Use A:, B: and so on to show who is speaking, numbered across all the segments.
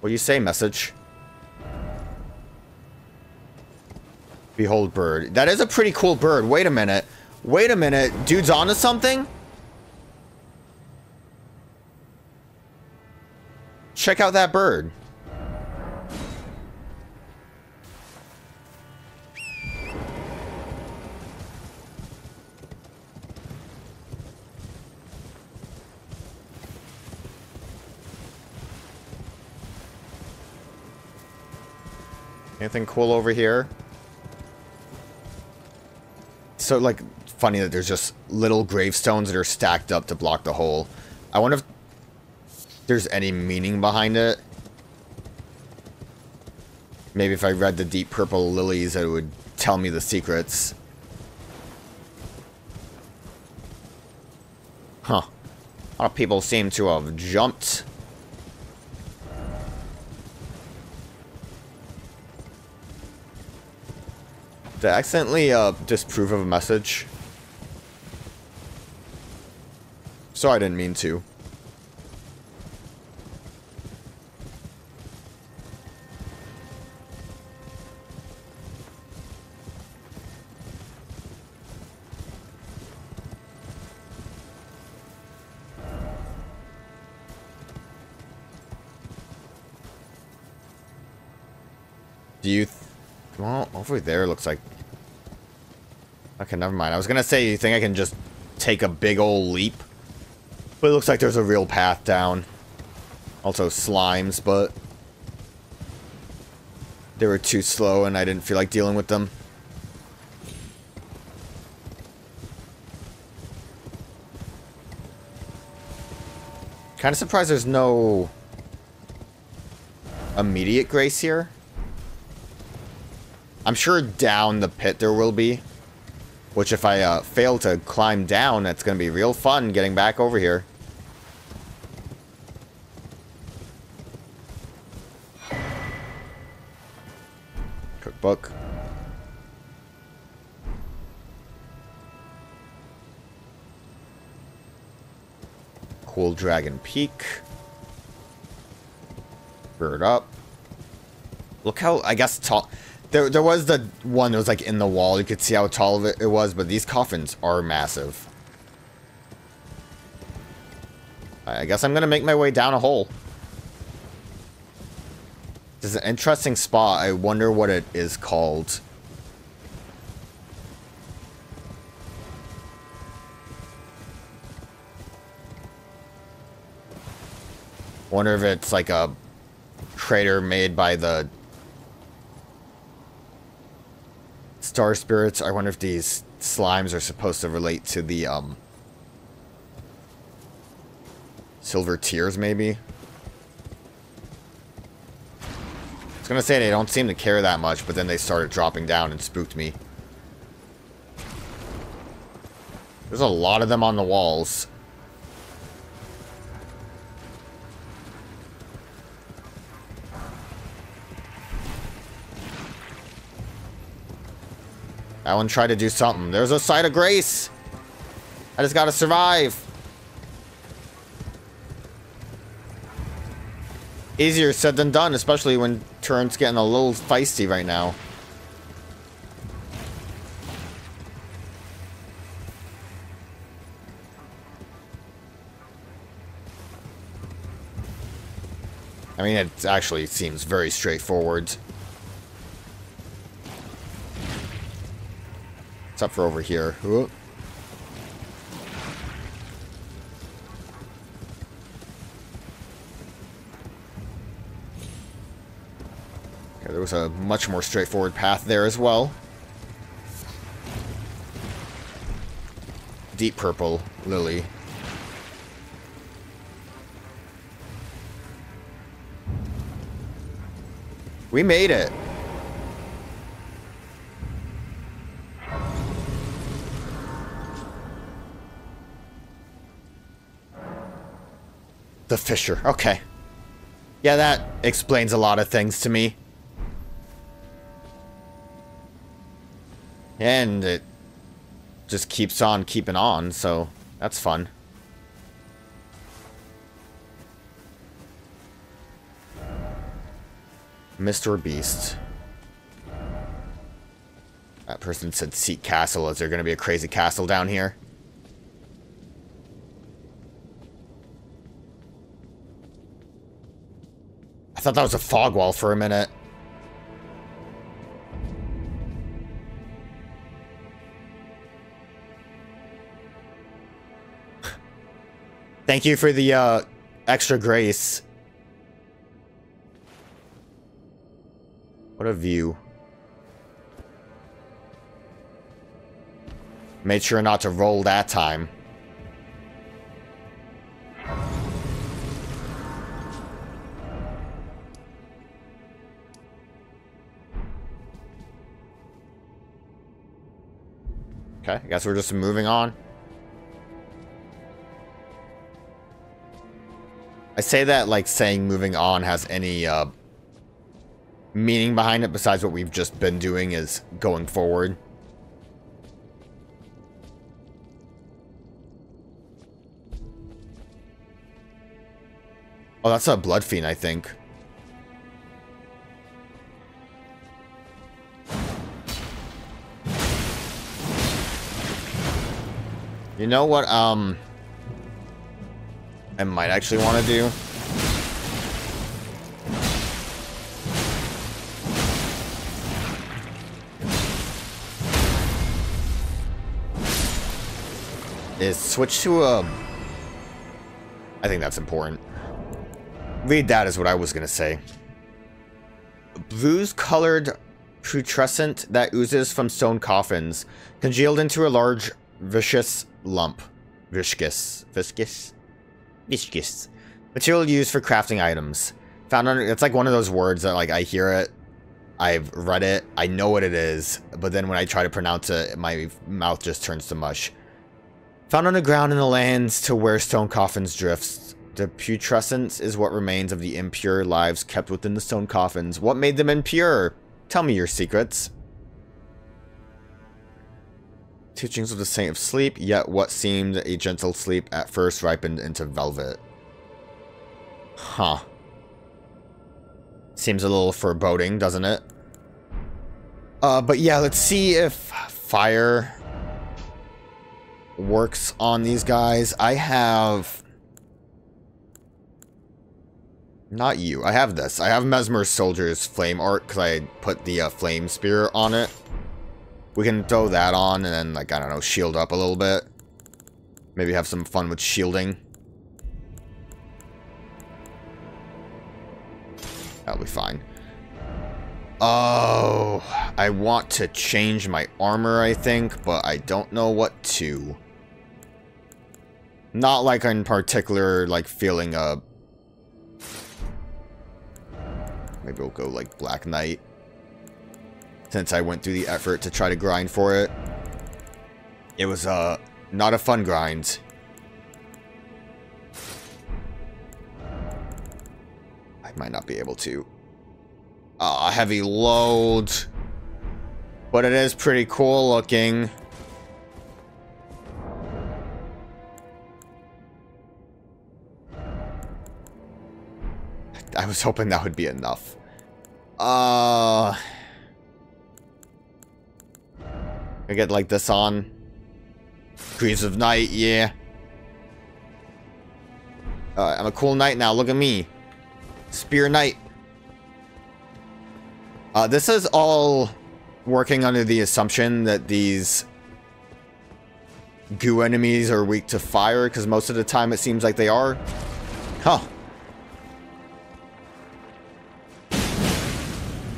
A: What do you say, message? Behold bird. That is a pretty cool bird. Wait a minute. Wait a minute. Dude's onto something? Check out that bird. Anything cool over here? So, like, funny that there's just little gravestones that are stacked up to block the hole. I wonder if there's any meaning behind it. Maybe if I read the deep purple lilies, it would tell me the secrets. Huh. A lot of people seem to have jumped. Did I accidentally disprove of a message? So I didn't mean to. Do you... Well, over there looks like... Okay, never mind. I was gonna say, you think I can just take a big old leap? But it looks like there's a real path down. Also slimes, but... they were too slow and I didn't feel like dealing with them. Kind of surprised there's no... immediate grace here. I'm sure down the pit there will be. Which if I fail to climb down, that's going to be real fun getting back over here. Cookbook. Cool Dragon Peak. Bird up. Look how, I guess, tall... There was the one that was like in the wall. You could see how tall it was, but these coffins are massive. I guess I'm gonna make my way down a hole. This is an interesting spot. I wonder what it is called. Wonder if it's like a crater made by the star spirits. I wonder if these slimes are supposed to relate to the silver tears, maybe. I was gonna say they don't seem to care that much, but then they started dropping down and spooked me. There's a lot of them on the walls. That one tried to do something. There's a site of grace. I just gotta survive. Easier said than done, especially when turn's getting a little feisty right now. I mean, it actually seems very straightforward. Except for over here. Whoop. Okay, there was a much more straightforward path there as well. Deep purple lily. We made it. The fissure. Okay. Yeah, that explains a lot of things to me. And it just keeps on keeping on, so that's fun. Mr. Beast. That person said seek castle. Is there going to be a crazy castle down here? I thought that was a fog wall for a minute. Thank you for the extra grace. What a view. Made sure not to roll that time. Okay, I guess we're just moving on. I say that like saying moving on has any meaning behind it besides what we've just been doing is going forward. Oh, that's a blood fiend, I think. You know what, I might actually want to do? Is switch to a... I think that's important. Read that is what I was going to say. Blues-colored putrescent that oozes from stone coffins, congealed into a large viscous lump. Viscous. Material used for crafting items. Found under... It's like one of those words that, like, I hear it, I've read it, I know what it is, but then when I try to pronounce it, my mouth just turns to mush. Found on the ground in the lands to where stone coffins drifts. The putrescence is what remains of the impure lives kept within the stone coffins. What made them impure? Tell me your secrets. Teachings of the Saint of Sleep, yet what seemed a gentle sleep at first ripened into velvet. Huh. Seems a little foreboding, doesn't it? But yeah, let's see if fire works on these guys. I have... Not you. I have this. I have Messmer's Soldier's Flame Art because I put the Flame Spear on it. We can throw that on and then, like, I don't know, shield up a little bit. Maybe have some fun with shielding. That'll be fine. Oh, I want to change my armor, I think, but I don't know what to. Not like in particular, like, feeling a... Maybe we'll go, like, Black Knight. Since I went through the effort to try to grind for it. It was, not a fun grind. I might not be able to. Heavy load. But it is pretty cool looking. I was hoping that would be enough. I get like this on. Greaves of Night, yeah. I'm a cool knight now, look at me. Spear Knight. This is all working under the assumption that these goo enemies are weak to fire, because most of the time it seems like they are. Huh.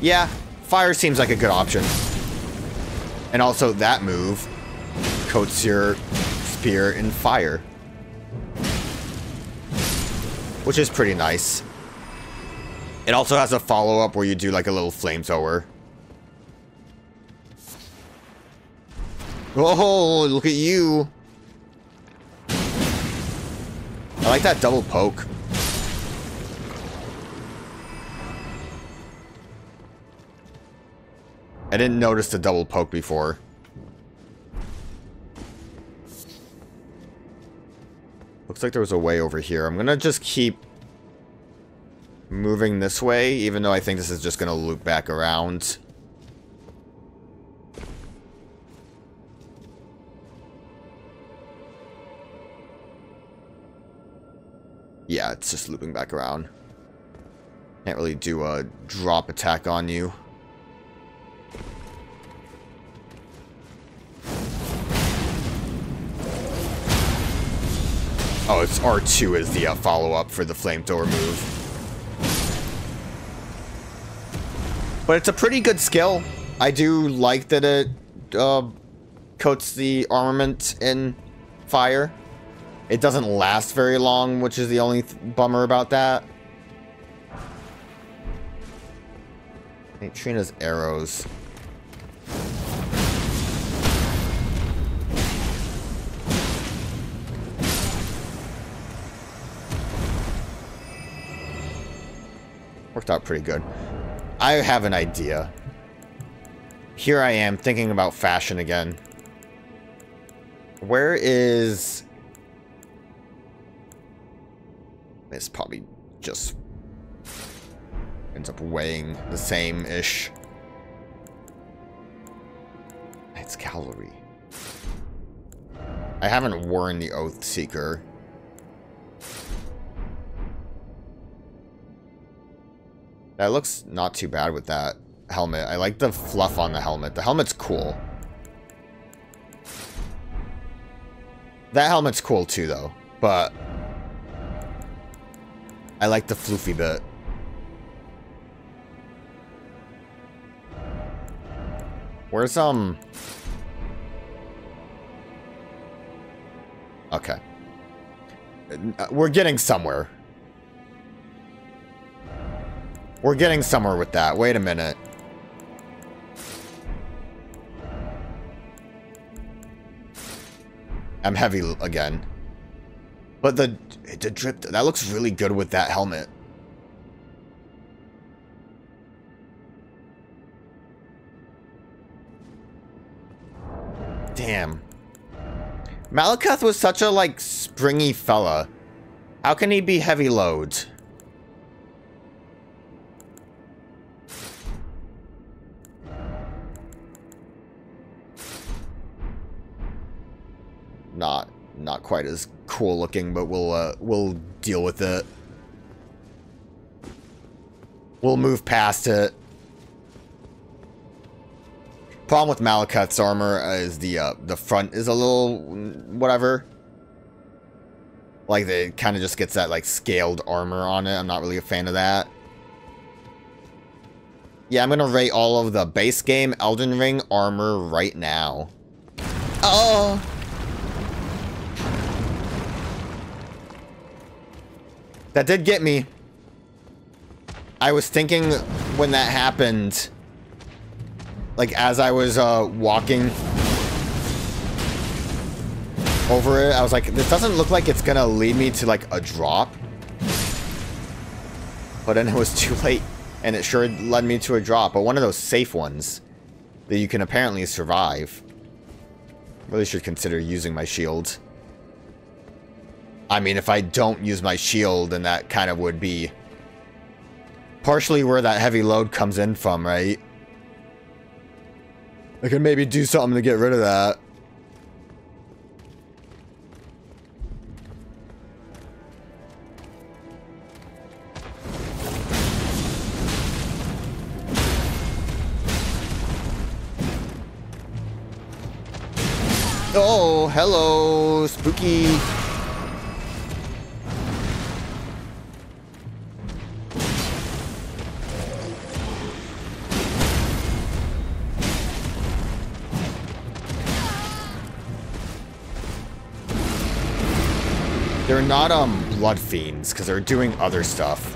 A: Yeah, fire seems like a good option. And also that move coats your spear in fire. Which is pretty nice. It also has a follow-up where you do like a little flamethrower. Oh, look at you. I like that double poke. I didn't notice the double poke before. Looks like there was a way over here. I'm gonna just keep moving this way, even though I think this is just going to loop back around. Yeah, it's just looping back around. Can't really do a drop attack on you. Oh, it's R2 is the follow-up for the flamethrower move. But it's a pretty good skill. I do like that it coats the armament in fire. It doesn't last very long, which is the only bummer about that. Hey, Trina's arrows. Worked out pretty good. I have an idea. Here I am thinking about fashion again. Where is... This probably just ends up weighing the same-ish. It's cavalry. I haven't worn the Oath Seeker. That looks not too bad with that helmet. I like the fluff on the helmet. The helmet's cool. That helmet's cool too, though. But I like the floofy bit. Where's, Okay. We're getting somewhere. We're getting somewhere with that. Wait a minute. I'm heavy again. But the drip, that looks really good with that helmet. Damn. Malekith was such a, like, springy fella. How can he be heavy loads? Not quite as cool looking, but we'll deal with it. We'll move past it. Problem with Malekith's armor is the front is a little whatever. Like, it kind of just gets that, like, scaled armor on it. I'm not really a fan of that. Yeah, I'm gonna rate all of the base game Elden Ring armor right now. Oh! That did get me. I was thinking when that happened, like, as I was walking over it, I was like, this doesn't look like it's gonna lead me to, like, a drop. But then it was too late, and it sure led me to a drop, but one of those safe ones that you can apparently survive. Really should consider using my shield. I mean, if I don't use my shield, then that kind of would be partially where that heavy load comes in from, right? I could maybe do something to get rid of that. Oh, hello, spooky. They're not, blood fiends, because they're doing other stuff.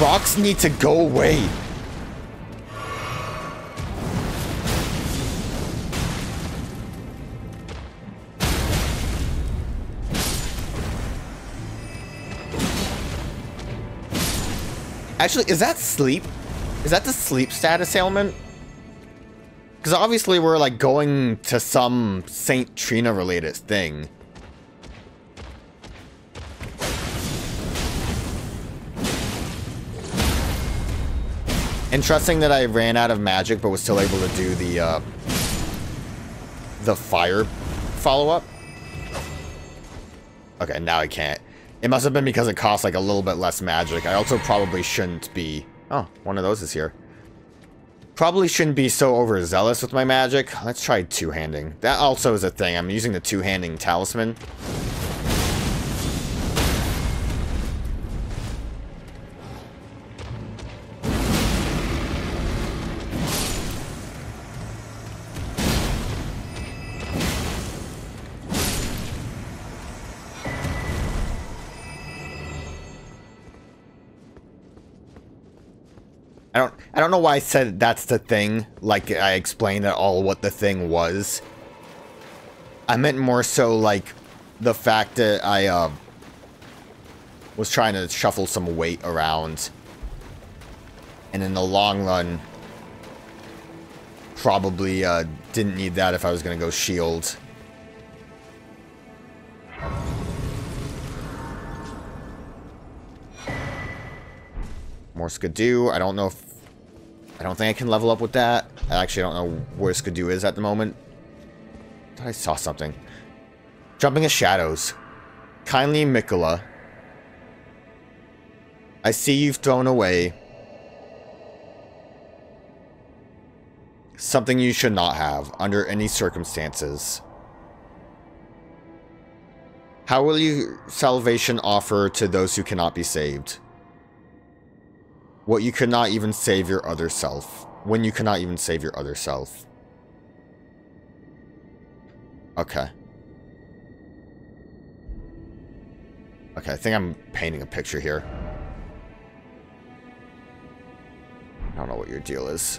A: Rocks need to go away. Actually, is that sleep? Is that the sleep status ailment? Because obviously we're, like, going to some Saint Trina related thing. Interesting that I ran out of magic, but was still able to do the fire follow-up. Okay, now I can't. It must have been because it costs like a little bit less magic. I also probably shouldn't be... Oh, one of those is here. Probably shouldn't be so overzealous with my magic. Let's try two-handing. That also is a thing. I'm using the two-handing talisman. I don't know why I said that's the thing, like I explained at all what the thing was. I meant more so like the fact that I was trying to shuffle some weight around. And in the long run, probably didn't need that if I was going to go shield. More Skidoo. I don't know if... I don't think I can level up with that. I actually don't know where Skidoo is at the moment. I thought I saw something. Jumping of Shadows. Kindly Miquella. I see you've thrown away something you should not have under any circumstances. How will you salvation offer to those who cannot be saved? What you could not even save your other self. When you cannot even save your other self. Okay. Okay, I think I'm painting a picture here. I don't know what your deal is.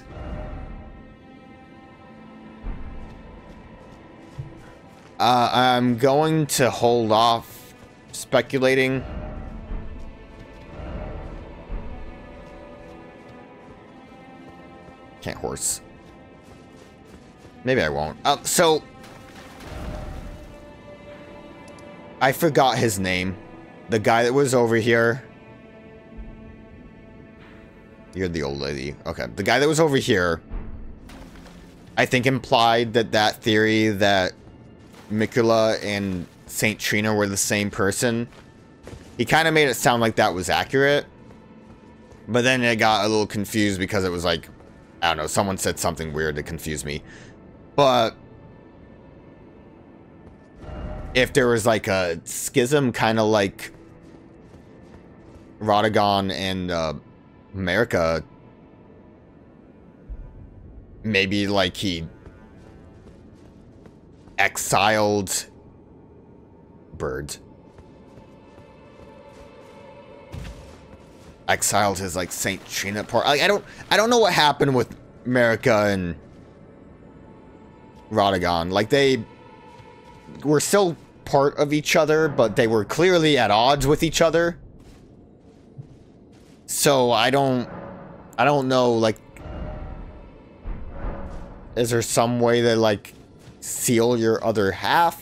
A: I'm going to hold off speculating. Can't horse. Maybe I won't. So I forgot his name. The guy that was over here. You're the old lady. Okay. The guy that was over here, I think implied that theory that Miquella and Saint Trina were the same person. He kind of made it sound like that was accurate. But then it got a little confused because it was like, I don't know, someone said something weird to confuse me. But if there was like a schism, kind of like Radagon and Marika, maybe like he exiled exiled his like Saint Trina part. I don't know what happened with Marika and Radagon. Like they were still part of each other, but they were clearly at odds with each other. So I don't know, like, is there some way to like seal your other half?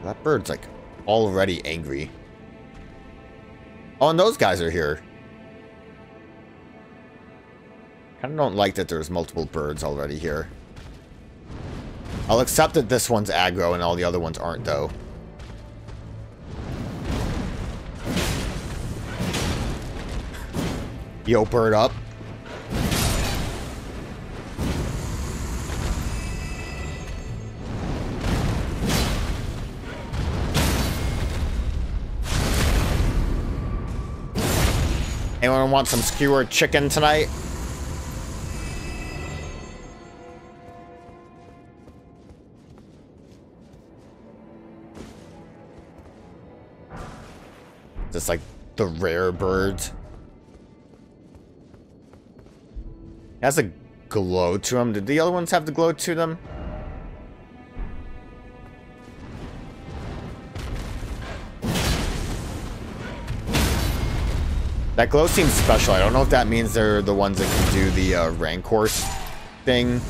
A: That bird's like already angry. Oh, and those guys are here. Kind of don't like that there's multiple birds already here. I'll accept that this one's aggro and all the other ones aren't, though. Yo, bird up. Anyone want some skewered chicken tonight? Just like the rare bird. It has a glow to them. Did the other ones have the glow to them? That glow seems special. I don't know if that means they're the ones that can do the rank course thing.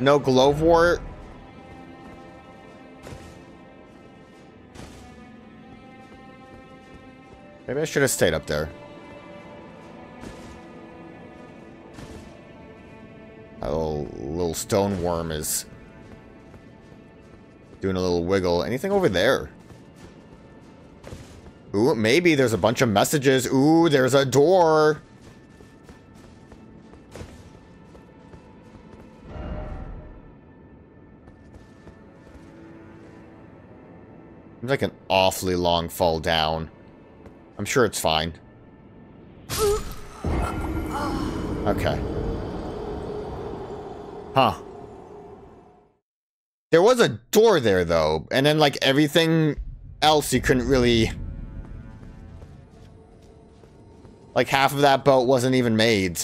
A: No glowwort. Maybe I should have stayed up there. A little stone worm is doing a little wiggle. Anything over there? Ooh, maybe there's a bunch of messages. Ooh, there's a door. Seems like an awfully long fall down. I'm sure it's fine. Okay. Huh. There was a door there, though. And then, like, everything else you couldn't really... Like, half of that boat wasn't even made.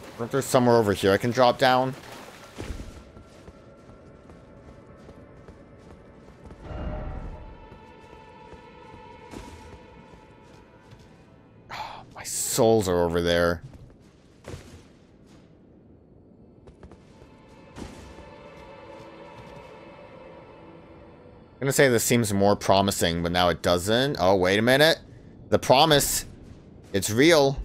A: I wonder if there's somewhere over here I can drop down. Oh, my souls are over there. I'm gonna say this seems more promising, but now it doesn't. Oh, wait a minute. The promise. It's real.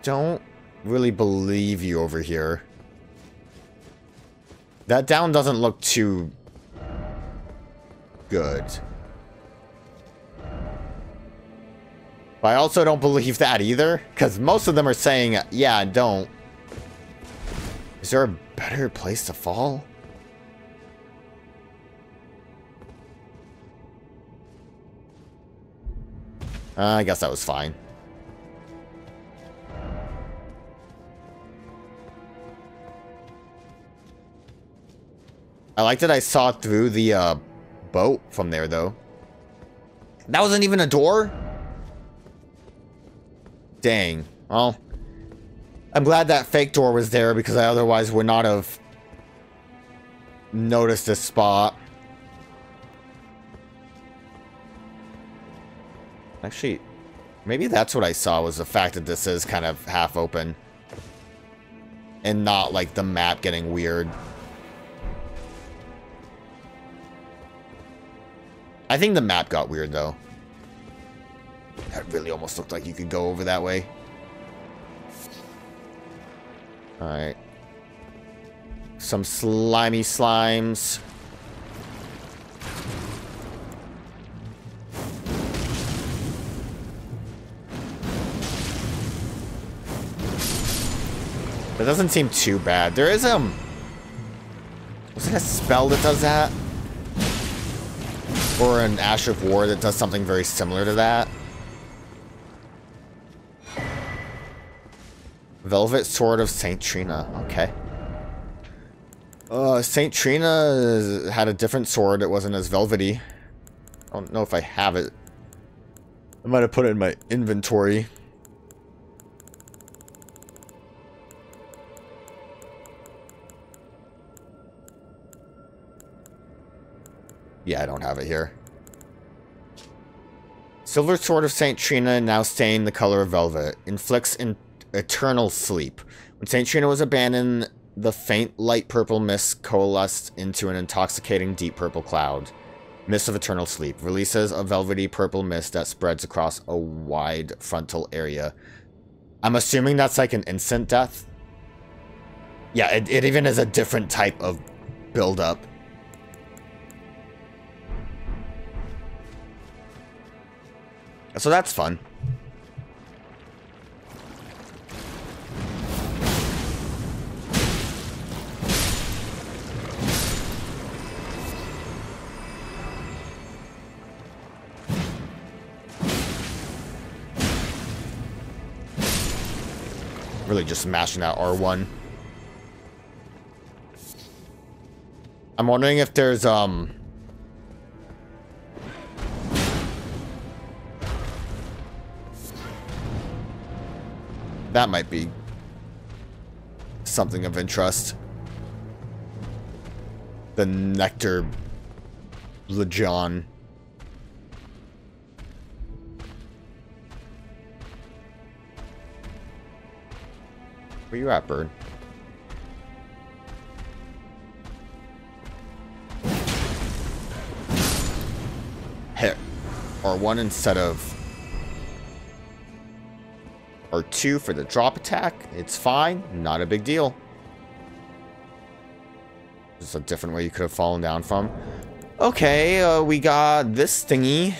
A: Don't really believe you over here. That down doesn't look too good. But I also don't believe that either, because most of them are saying, yeah, don't. Is there a better place to fall? I guess that was fine. I like that I saw through the boat from there, though. That wasn't even a door? Dang. Well, I'm glad that fake door was there because I otherwise would not have noticed this spot. Actually, maybe that's what I saw, was the fact that this is kind of half open. And not like the map getting weird. I think the map got weird though. That really almost looked like you could go over that way. Alright. Some slimy slimes. That doesn't seem too bad. There is was it a spell that does that? Or an Ash of War that does something very similar to that? Velvet Sword of Saint Trina. Okay. Saint Trina had a different sword that wasn't as velvety. I don't know if I have it. I might have put it in my inventory. Yeah, I don't have it here. Silver Sword of Saint Trina, now stained the color of velvet, inflicts eternal sleep. When Saint Trina was abandoned, the faint light purple mist coalesced into an intoxicating deep purple cloud. Mist of eternal sleep releases a velvety purple mist that spreads across a wide frontal area. I'm assuming that's like an instant death. Yeah, it even is a different type of build-up. So that's fun. Really just smashing that R1. I'm wondering if there's that might be something of interest. The Nectar Legion. Where you at, bird? Hit R1 instead of R2 for the drop attack. It's fine. Not a big deal. Just a different way you could have fallen down from. Okay, we got this thingy.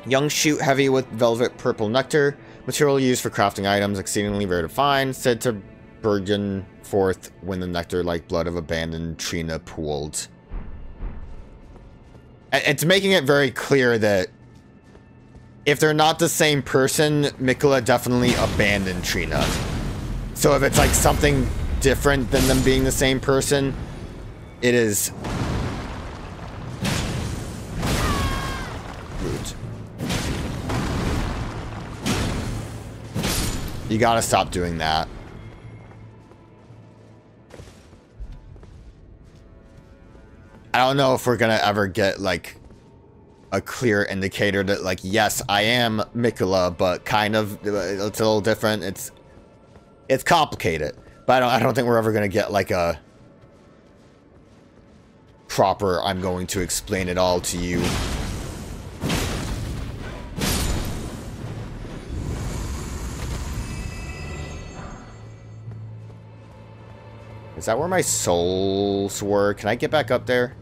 A: Young shoot heavy with velvet purple nectar. Material used for crafting items, exceedingly rare to find. Said to burgeon forth when the nectar like blood of abandoned Trina pooled. It's making it very clear that if they're not the same person, Miquella definitely abandoned Trina. So if it's like something different than them being the same person, it is rude. You gotta stop doing that. I don't know if we're gonna ever get like a clear indicator that like, yes, I am Miquella, but kind of it's a little different. It's complicated, but I don't think we're ever gonna get like a proper I'm going to explain it all to you. Is that where my souls were? Can I get back up there?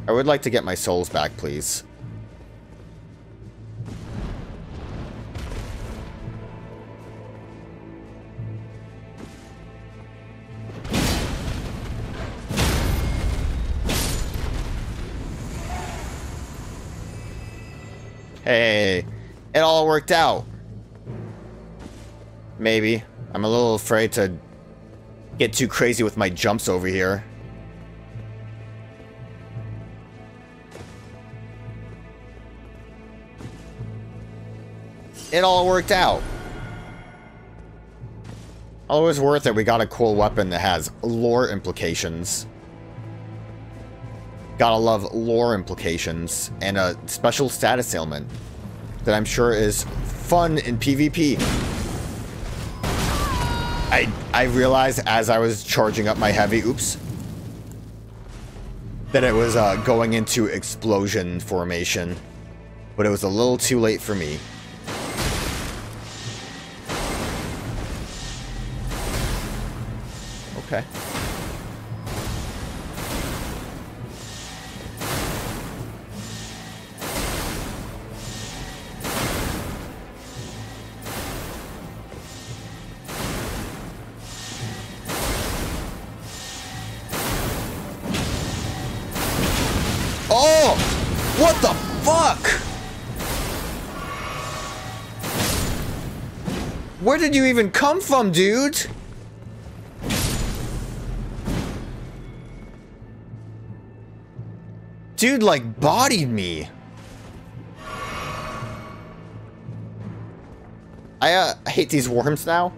A: I would like to get my souls back, please. Hey, it all worked out. Maybe. I'm a little afraid to get too crazy with my jumps over here. It all worked out. Always worth it. We got a cool weapon that has lore implications. Gotta love lore implications. And a special status ailment that I'm sure is fun in PvP. I realized as I was charging up my heavy, oops, that it was going into explosion formation. But it was a little too late for me. Okay. Oh! What the fuck? Where did you even come from, dude? Dude, like, bodied me. I hate these worms now.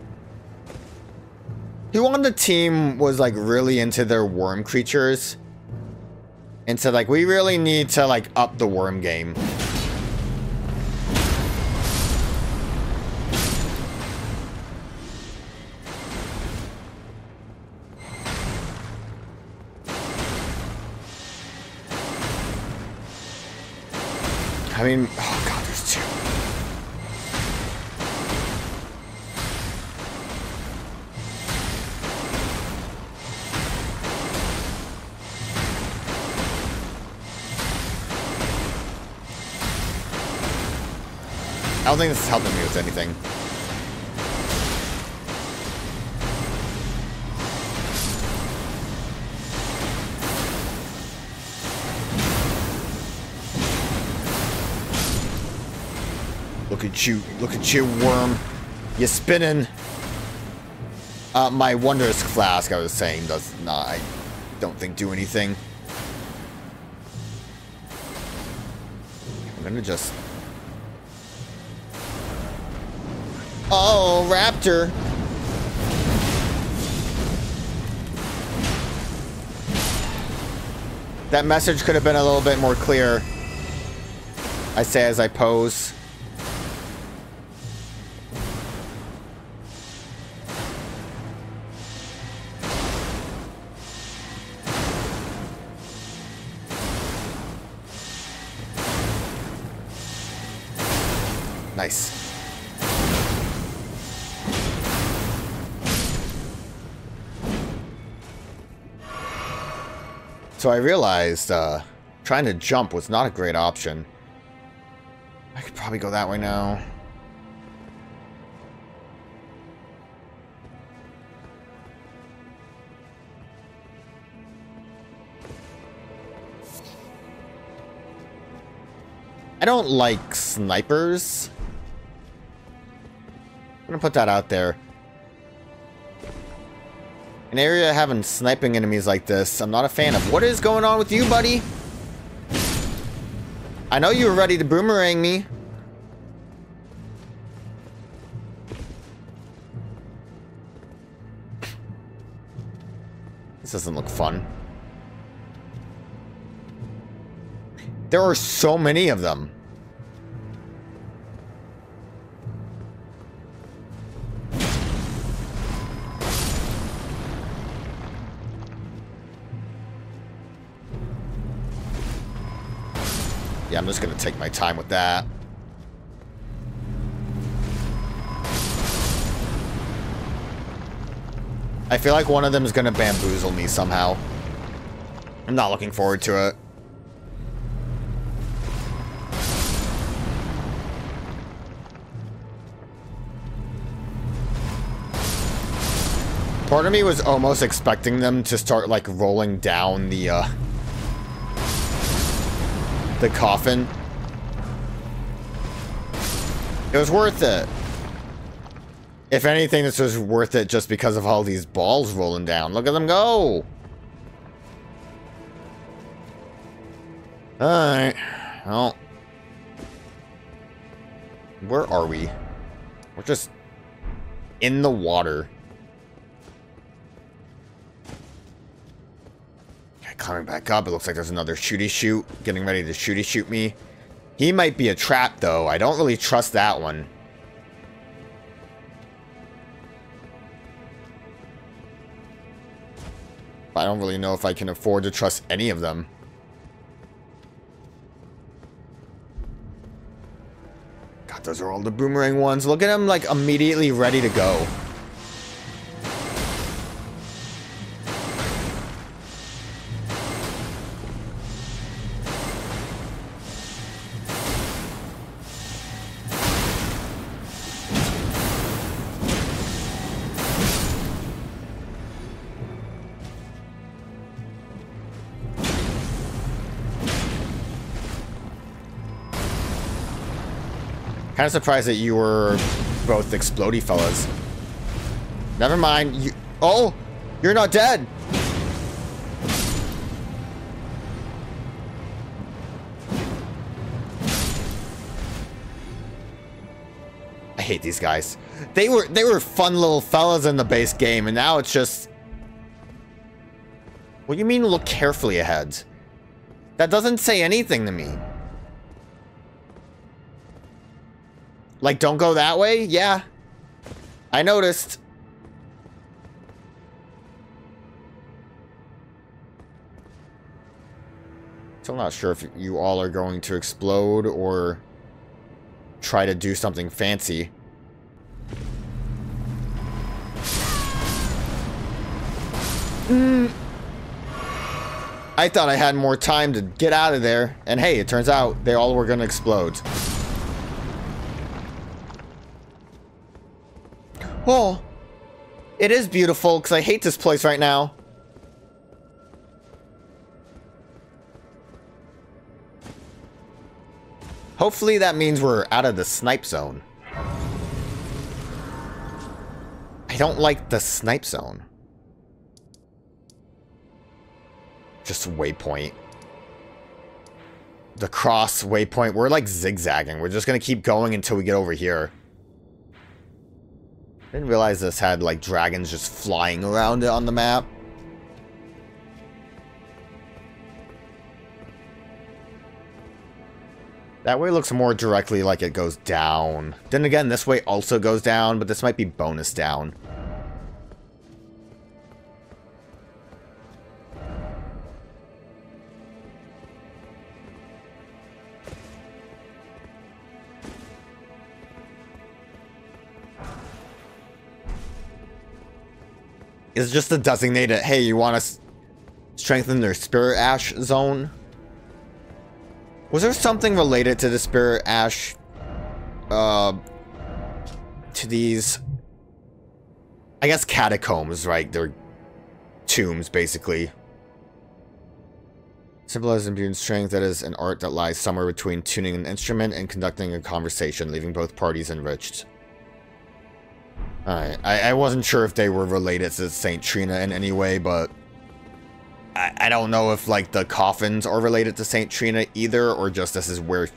A: Who on the team was, like, really into their worm creatures? And said, like, we really need to, like, up the worm game. I mean, oh god, there's two. I don't think this is helping me with anything. Look at you, worm. You're spinning. My wondrous flask, I was saying, does not, I don't think, do anything. I'm gonna just... Oh, raptor. That message could have been a little bit more clear. I say as I pose. Nice. So I realized trying to jump was not a great option. I could probably go that way now. I don't like snipers. I'm gonna put that out there. An area having sniping enemies like this, I'm not a fan of. What is going on with you, buddy? I know you were ready to boomerang me. This doesn't look fun. There are so many of them. Yeah, I'm just gonna take my time with that. I feel like one of them is gonna bamboozle me somehow. I'm not looking forward to it. Part of me was almost expecting them to start like rolling down the coffin. It was worth it. If anything, this was worth it just because of all these balls rolling down. Look at them go! Alright. Well. Where are we? We're just in the water. Okay, climbing back up. It looks like there's another shooty shoot. Getting ready to shooty shoot me. He might be a trap, though. I don't really trust that one. I don't really know if I can afford to trust any of them. God, those are all the boomerang ones. Look at them, like, immediately ready to go. Kind of surprised that you were both explodey fellas. Never mind. You. Oh, you're not dead. I hate these guys. They were fun little fellas in the base game, and now it's just. What do you mean look carefully ahead? That doesn't say anything to me. Like, don't go that way? Yeah. I noticed. So I'm not sure if you all are going to explode or try to do something fancy. I thought I had more time to get out of there. And hey, it turns out they all were going to explode. Oh, it is beautiful because I hate this place right now. Hopefully that means we're out of the snipe zone. I don't like the snipe zone. Just a waypoint. The cross waypoint. We're like zigzagging. We're just going to keep going until we get over here. Didn't realize this had, like, dragons just flying around it on the map. That way looks more directly like it goes down. Then again, this way also goes down, but this might be bonus down. is just to designate it. Hey, you want to strengthen their spirit ash zone? Was there something related to the spirit ash? To these, I guess, catacombs, right? They're tombs, basically. Symbolizes imbued strength. That is an art that lies somewhere between tuning an instrument and conducting a conversation, leaving both parties enriched. Alright, I wasn't sure if they were related to Saint Trina in any way, but I don't know if, like, the coffins are related to Saint Trina either, or just this is where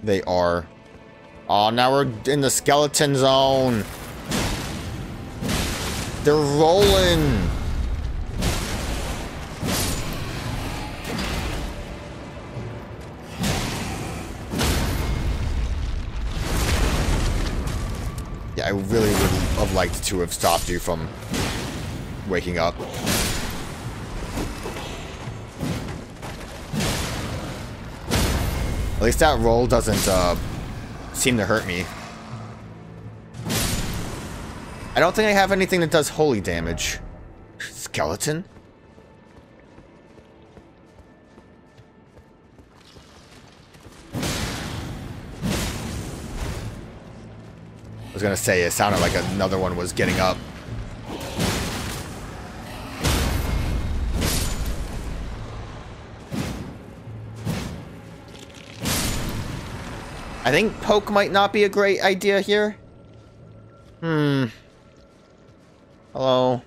A: they are. Oh, now we're in the skeleton zone. They're rolling. Yeah, I really would have liked to have stopped you from waking up. At least that roll doesn't seem to hurt me. I don't think I have anything that does holy damage. Skeleton? I was gonna say, it sounded like another one was getting up. I think poke might not be a great idea here. Hello.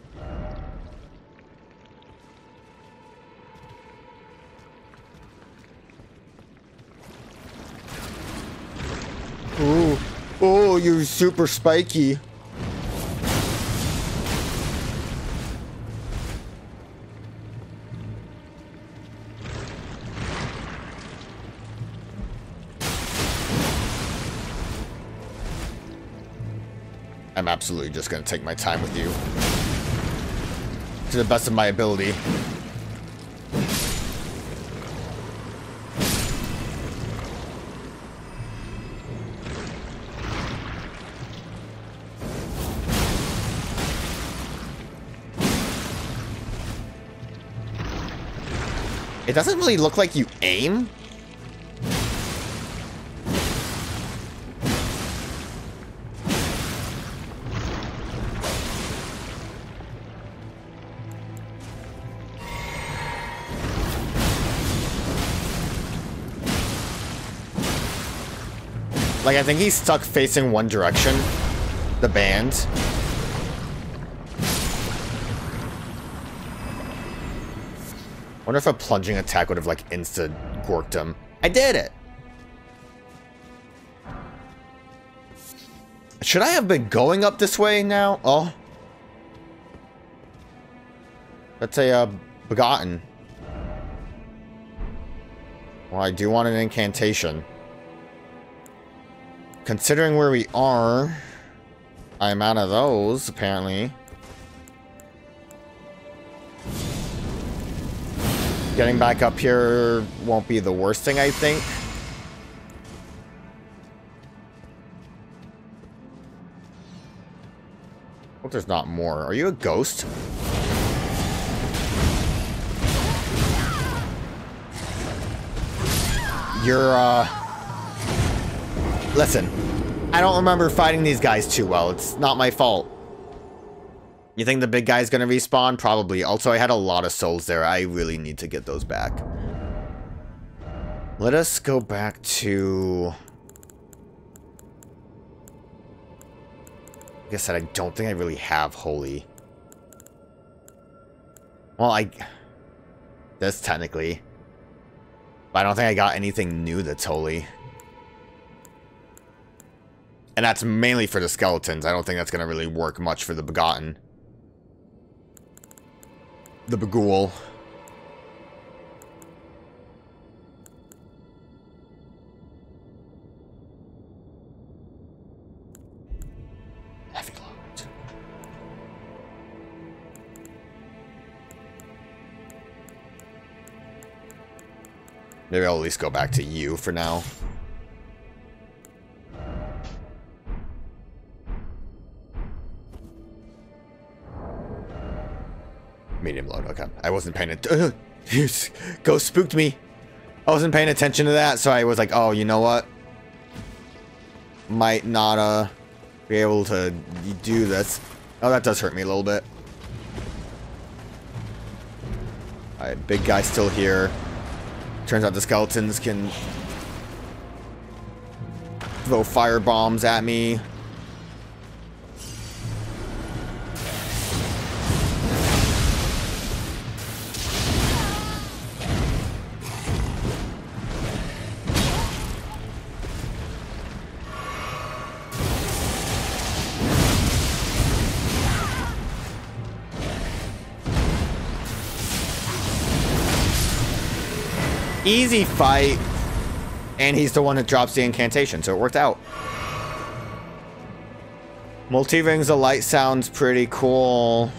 A: Ooh. Oh, you're super spiky. I'm absolutely just going to take my time with you. To the best of my ability. It doesn't really look like you aim. Like, I think he's stuck facing one direction. The band. I wonder if a plunging attack would have, like, insta-gorked him. I did it! Should I have been going up this way now? Oh. That's a, begotten. Well, I do want an incantation. Considering where we are, I'm out of those, apparently. Getting back up here won't be the worst thing, I think. Hope there's not more. Are you a ghost? You're, listen, I don't remember fighting these guys too well. It's not my fault. You think the big guy's gonna respawn? Probably. Also, I had a lot of souls there. I really need to get those back. Let us go back to... Like I said, I don't think I really have holy. Well, this technically. But I don't think I got anything new that's holy. And that's mainly for the skeletons. I don't think that's going to really work much for the begotten. The beghoul. Heavy load. Maybe I'll at least go back to you for now. Medium load, okay. I wasn't paying attention. Ghost spooked me. I wasn't paying attention to that, so I was like, oh, you know what? Might not be able to do this. Oh, that does hurt me a little bit. Alright, big guy still here. Turns out the skeletons can throw fire bombs at me. Easy fight, and he's the one that drops the incantation, so it worked out. Multi-rings of light sounds pretty cool.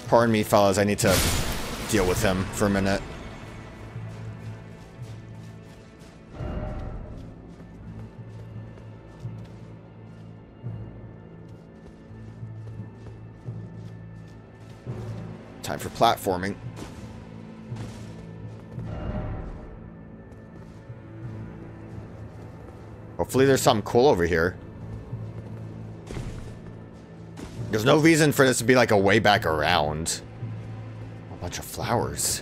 A: Pardon me, fellas, I need to deal with him for a minute. Time for platforming. Hopefully there's something cool over here. There's no reason for this to be like a way back around. A bunch of flowers.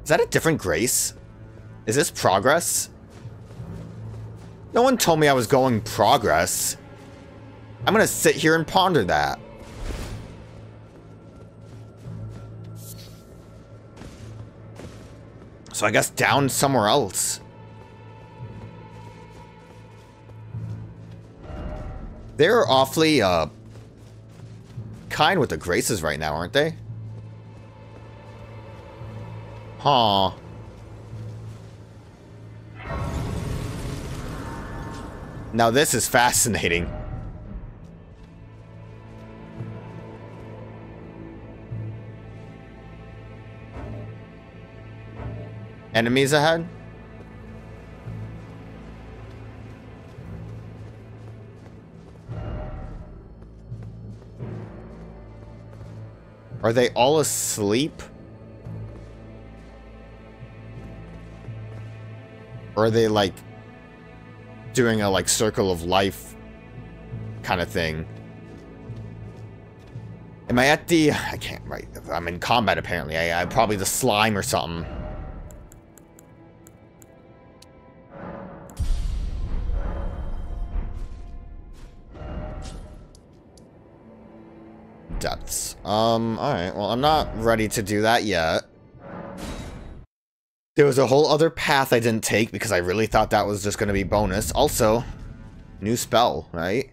A: Is that a different grace? Is this progress? No one told me I was going progress. I'm gonna sit here and ponder that. So I guess down somewhere else. They're awfully, kind with the graces right now, aren't they? Huh. Now this is fascinating. Enemies ahead? Are they all asleep? Or are they like doing a like circle of life kind of thing? Am I at the... I can't... Right. I'm in combat apparently. I'm probably the slime or something. Depths. Alright. Well, I'm not ready to do that yet. There was a whole other path I didn't take because I really thought that was just going to be bonus. Also, new spell, right?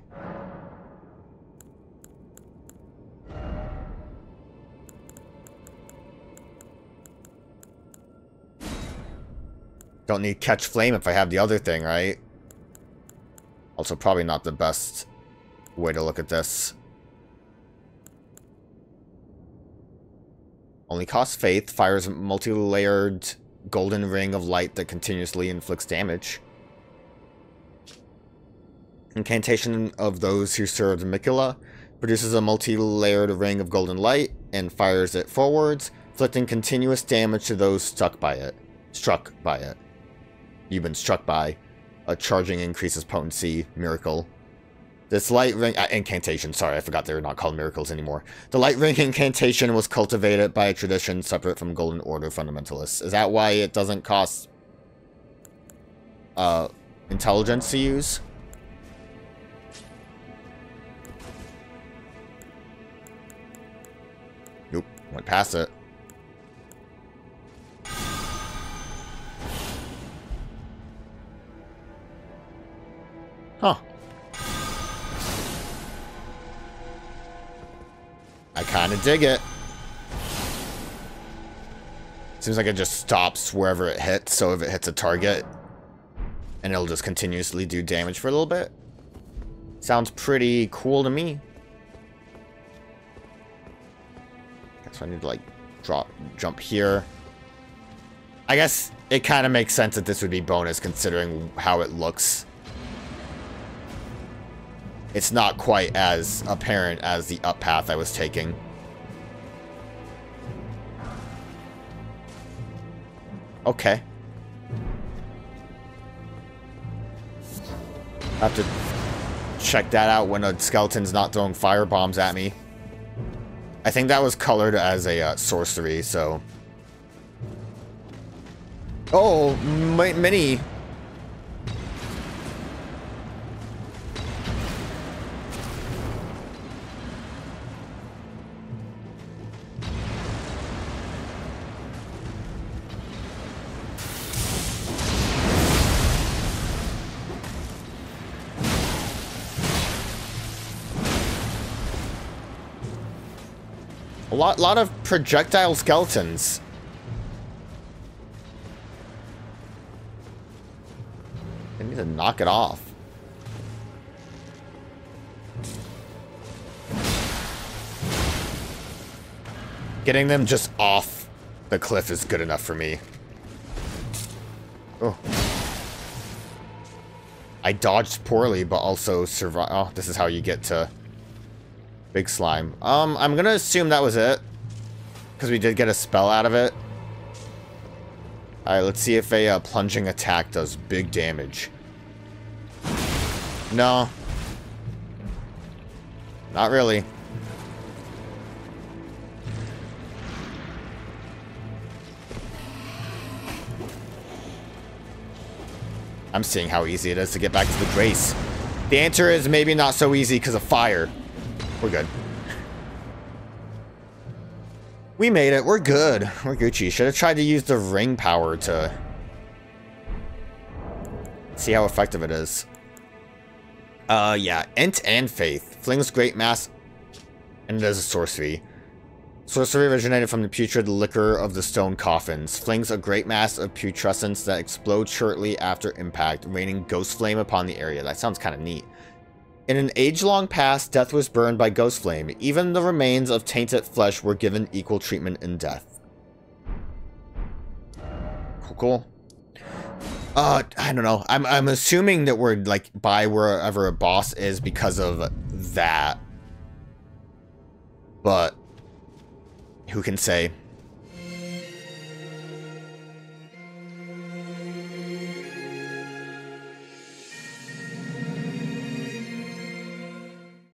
A: Don't need catch flame if I have the other thing, right? Also, probably not the best way to look at this. Only costs faith, fires a multi-layered golden ring of light that continuously inflicts damage. Incantation of those who serve Miquella produces a multi-layered ring of golden light and fires it forwards, inflicting continuous damage to those struck by it. You've been struck by. A charging increases potency. Miracle. This light ring... incantation. Sorry, I forgot they were not called miracles anymore. The light ring incantation was cultivated by a tradition separate from Golden Order fundamentalists. Is that why it doesn't cost... intelligence to use? Nope. Went past it. Huh. I kind of dig it. Seems like it just stops wherever it hits, so if it hits a target, and it'll just continuously do damage for a little bit. Sounds pretty cool to me. So I need to, like, jump here. I guess it kind of makes sense that this would be bonus considering how it looks. It's not quite as apparent as the up path I was taking. Okay. I have to check that out when a skeleton's not throwing fire bombs at me. I think that was colored as a sorcery, so... Oh, mini. A lot of projectile skeletons. I need to knock it off. Getting them just off the cliff is good enough for me. Oh. I dodged poorly, but also survived. Oh, this is how you get to big slime. I'm gonna assume that was it, because we did get a spell out of it. Alright, let's see if a plunging attack does big damage. No. Not really. I'm seeing how easy it is to get back to the Grace. The answer is maybe not so easy because of fire. We're good. We made it. We're good. We're Gucci. Should have tried to use the ring power to see how effective it is. Yeah. Ent and Faith. Flings great mass. And it is a sorcery. Sorcery originated from the putrid liquor of the stone coffins. Flings a great mass of putrescence that explodes shortly after impact, raining ghost flame upon the area. That sounds kind of neat. In an age-long past, death was burned by ghost flame. Even the remains of tainted flesh were given equal treatment in death. Cool. I don't know. I'm assuming that we're like by wherever a boss is because of that. But who can say?